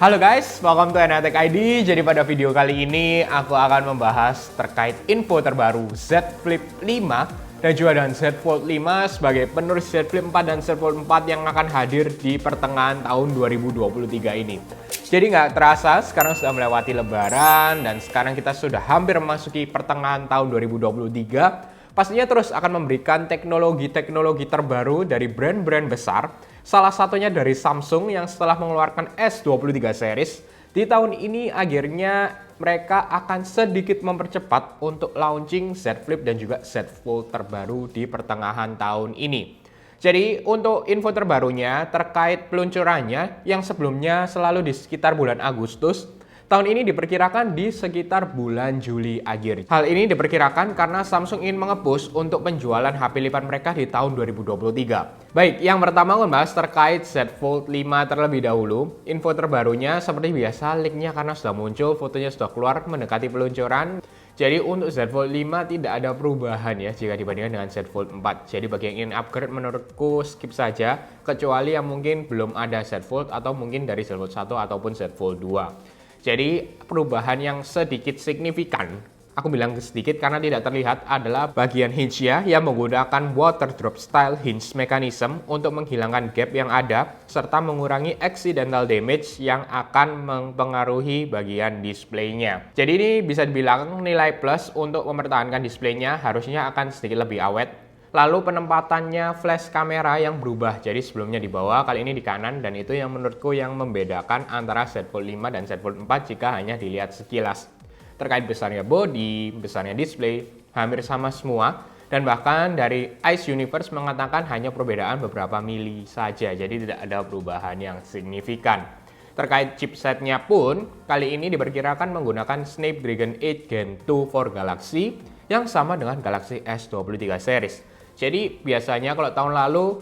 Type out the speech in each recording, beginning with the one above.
Halo guys, welcome to Eneatek ID. Jadi pada video kali ini aku akan membahas terkait info terbaru Z Flip 5 dan juga dengan Z Fold 5 sebagai penerus Z Flip 4 dan Z Fold 4 yang akan hadir di pertengahan tahun 2023 ini. Jadi nggak terasa sekarang sudah melewati lebaran dan sekarang kita sudah hampir memasuki pertengahan tahun 2023. Pastinya terus akan memberikan teknologi-teknologi terbaru dari brand-brand besar. Salah satunya dari Samsung yang setelah mengeluarkan S23 series, di tahun ini akhirnya mereka akan sedikit mempercepat untuk launching Z Flip dan juga Z Fold terbaru di pertengahan tahun ini. Jadi untuk info terbarunya terkait peluncurannya yang sebelumnya selalu di sekitar bulan Agustus, tahun ini diperkirakan di sekitar bulan Juli akhir. Hal ini diperkirakan karena Samsung ingin mengepush untuk penjualan HP lipat mereka di tahun 2023. Baik, yang pertama membahas terkait Z Fold 5 terlebih dahulu. Info terbarunya seperti biasa, linknya karena sudah muncul, fotonya sudah keluar mendekati peluncuran. Jadi untuk Z Fold 5 tidak ada perubahan ya jika dibandingkan dengan Z Fold 4. Jadi bagi yang ingin upgrade menurutku skip saja, kecuali yang mungkin belum ada Z Fold atau mungkin dari Z Fold 1 ataupun Z Fold 2. Jadi perubahan yang sedikit signifikan, aku bilang sedikit karena tidak terlihat, adalah bagian hinge-nya yang menggunakan water drop style hinge mechanism untuk menghilangkan gap yang ada serta mengurangi accidental damage yang akan mempengaruhi bagian displaynya. Jadi ini bisa dibilang nilai plus untuk mempertahankan displaynya, harusnya akan sedikit lebih awet. Lalu penempatannya flash kamera yang berubah, jadi sebelumnya di bawah, kali ini di kanan, dan itu yang menurutku yang membedakan antara Z Fold 5 dan Z Fold 4 jika hanya dilihat sekilas. Terkait besarnya body, besarnya display, hampir sama semua, dan bahkan dari Ice Universe mengatakan hanya perbedaan beberapa mili saja, jadi tidak ada perubahan yang signifikan. Terkait chipsetnya pun, kali ini diperkirakan menggunakan Snapdragon 8 Gen 2 for Galaxy yang sama dengan Galaxy S23 series. Jadi biasanya kalau tahun lalu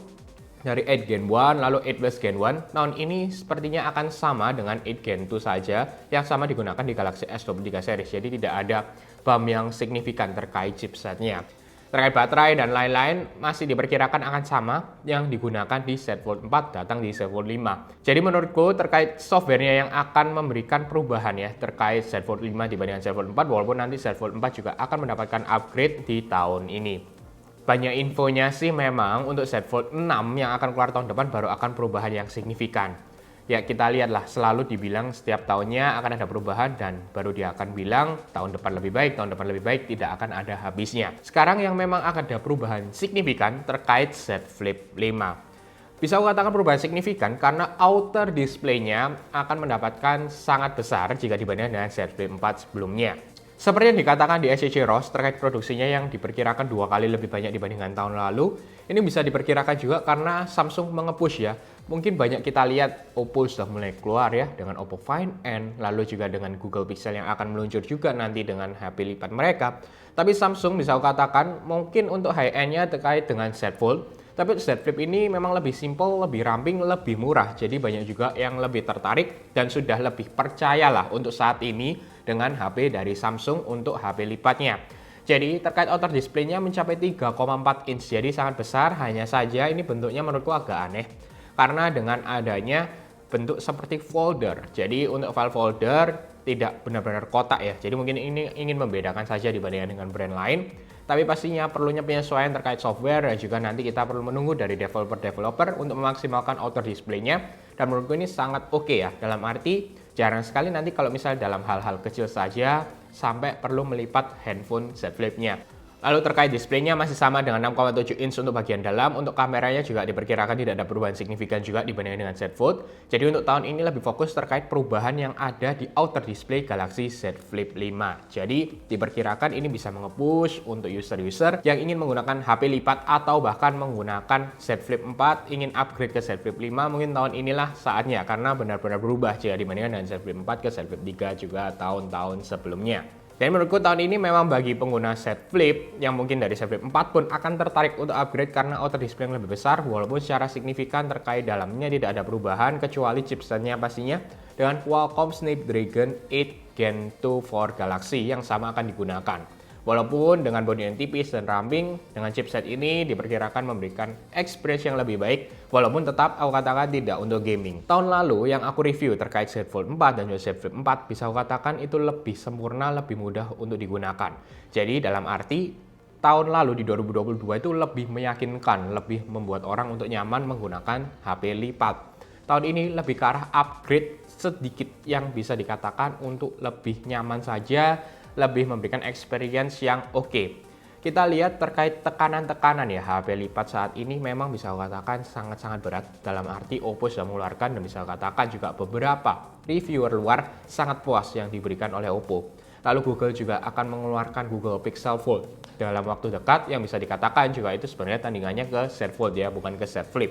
dari 8 Gen 1 lalu 8 Plus Gen 1, tahun ini sepertinya akan sama dengan 8 Gen 2 saja yang sama digunakan di Galaxy S23 series. Jadi tidak ada bump yang signifikan terkait chipsetnya. Terkait baterai dan lain-lain masih diperkirakan akan sama yang digunakan di Z Fold 4 datang di Z Fold 5. Jadi menurutku terkait softwarenya yang akan memberikan perubahan ya terkait Z Fold 5 dibandingkan Z Fold 4, walaupun nanti Z Fold 4 juga akan mendapatkan upgrade di tahun ini. Banyak infonya sih memang untuk Z Fold 6 yang akan keluar tahun depan baru akan perubahan yang signifikan. Ya kita lihatlah, selalu dibilang setiap tahunnya akan ada perubahan dan baru dia akan bilang tahun depan lebih baik, tidak akan ada habisnya. Sekarang yang memang akan ada perubahan signifikan terkait Z Flip 5. Bisa aku katakan perubahan signifikan karena outer display-nya akan mendapatkan sangat besar jika dibandingkan dengan Z Flip 4 sebelumnya. Seperti yang dikatakan di SCC ROS terkait produksinya yang diperkirakan 2 kali lebih banyak dibandingkan tahun lalu, ini bisa diperkirakan juga karena Samsung mengepush ya. Mungkin banyak kita lihat Oppo sudah mulai keluar ya dengan Oppo Find N, lalu juga dengan Google Pixel yang akan meluncur juga nanti dengan HP lipat mereka. Tapi Samsung bisa aku katakan mungkin untuk high-end-nya terkait dengan Z Fold, tapi Z Flip ini memang lebih simple, lebih ramping, lebih murah. Jadi banyak juga yang lebih tertarik dan sudah lebih percayalah untuk saat ini dengan HP dari Samsung untuk HP lipatnya. Jadi terkait outer display-nya mencapai 3,4 inch, jadi sangat besar. Hanya saja ini bentuknya menurutku agak aneh karena dengan adanya bentuk seperti folder. Jadi untuk file folder tidak benar-benar kotak ya. Jadi mungkin ini ingin membedakan saja dibandingkan dengan brand lain. Tapi pastinya perlunya penyesuaian terkait software dan juga nanti kita perlu menunggu dari developer untuk memaksimalkan outer display-nya. Dan menurutku ini sangat oke ya, dalam arti jarang sekali nanti kalau misalnya dalam hal-hal kecil saja sampai perlu melipat handphone Z Flip-nya. Lalu terkait displaynya masih sama dengan 6,7 inch untuk bagian dalam. Untuk kameranya juga diperkirakan tidak ada perubahan signifikan juga dibandingkan dengan Z Fold. Jadi untuk tahun ini lebih fokus terkait perubahan yang ada di outer display Galaxy Z Flip 5. Jadi diperkirakan ini bisa mengepush untuk user-user yang ingin menggunakan HP lipat atau bahkan menggunakan Z Flip 4, ingin upgrade ke Z Flip 5, mungkin tahun inilah saatnya karena benar-benar berubah jika dibandingkan dengan Z Flip 4 ke Z Flip 3 juga tahun-tahun sebelumnya. Dan menurutku tahun ini memang bagi pengguna Z Flip yang mungkin dari Z Flip 4 pun akan tertarik untuk upgrade karena outer display yang lebih besar, walaupun secara signifikan terkait dalamnya tidak ada perubahan kecuali chipsetnya pastinya dengan Qualcomm Snapdragon 8 Gen 2 for Galaxy yang sama akan digunakan. Walaupun dengan bodi yang tipis dan ramping, dengan chipset ini diperkirakan memberikan experience yang lebih baik, walaupun tetap aku katakan tidak untuk gaming. Tahun lalu yang aku review terkait Z Fold 4 dan juga Z Flip 4, bisa aku katakan itu lebih sempurna, lebih mudah untuk digunakan. Jadi dalam arti, tahun lalu di 2022 itu lebih meyakinkan, lebih membuat orang untuk nyaman menggunakan HP lipat. Tahun ini lebih ke arah upgrade sedikit yang bisa dikatakan untuk lebih nyaman saja, lebih memberikan experience yang oke. Kita lihat terkait tekanan-tekanan ya, HP lipat saat ini memang bisa katakan sangat-sangat berat, dalam arti Oppo sudah mengeluarkan dan bisa katakan juga beberapa reviewer luar sangat puas yang diberikan oleh Oppo. Lalu Google juga akan mengeluarkan Google Pixel Fold dalam waktu dekat yang bisa dikatakan juga itu sebenarnya tandingannya ke Z Fold ya, bukan ke Z Flip.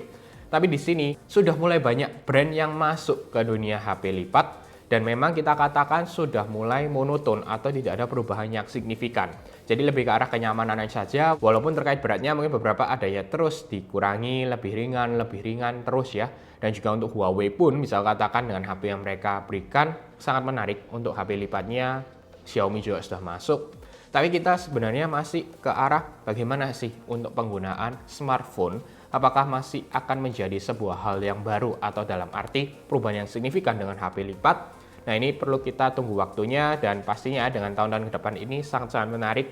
Tapi di sini sudah mulai banyak brand yang masuk ke dunia HP lipat. Dan memang kita katakan sudah mulai monoton atau tidak ada perubahan yang signifikan. Jadi lebih ke arah kenyamanan saja, walaupun terkait beratnya mungkin beberapa ada ya terus dikurangi, lebih ringan terus ya. Dan juga untuk Huawei pun bisa katakan dengan HP yang mereka berikan sangat menarik untuk HP lipatnya. Xiaomi juga sudah masuk. Tapi kita sebenarnya masih ke arah bagaimana sih untuk penggunaan smartphone. Apakah masih akan menjadi sebuah hal yang baru atau dalam arti perubahan yang signifikan dengan HP lipat? Nah ini perlu kita tunggu waktunya dan pastinya dengan tahun-tahun ke depan ini sangat-sangat menarik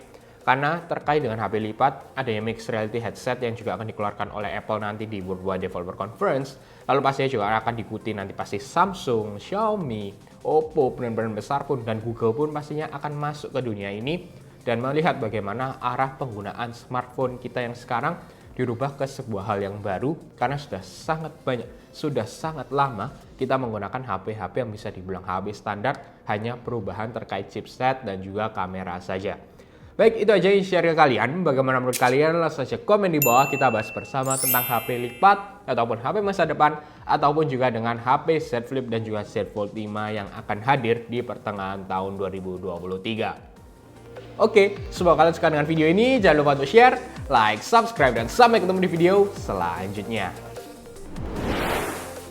karena terkait dengan HP lipat adanya mixed reality headset yang juga akan dikeluarkan oleh Apple nanti di Worldwide Developer Conference. Lalu pastinya juga akan diikuti nanti pasti Samsung, Xiaomi, Oppo, brand-brand besar pun dan Google pun pastinya akan masuk ke dunia ini dan melihat bagaimana arah penggunaan smartphone kita yang sekarang dirubah ke sebuah hal yang baru karena sudah sangat banyak, sudah sangat lama kita menggunakan HP-HP yang bisa dibilang HP standar, hanya perubahan terkait chipset dan juga kamera saja. Baik, itu aja yang share ke kalian. Bagaimana menurut kalian? Langsung saja komen di bawah, kita bahas bersama tentang HP lipat ataupun HP masa depan ataupun juga dengan HP Z Flip dan juga Z Fold 5 yang akan hadir di pertengahan tahun 2023. Oke, semoga kalian suka dengan video ini. Jangan lupa untuk share, like, subscribe, dan sampai ketemu di video selanjutnya.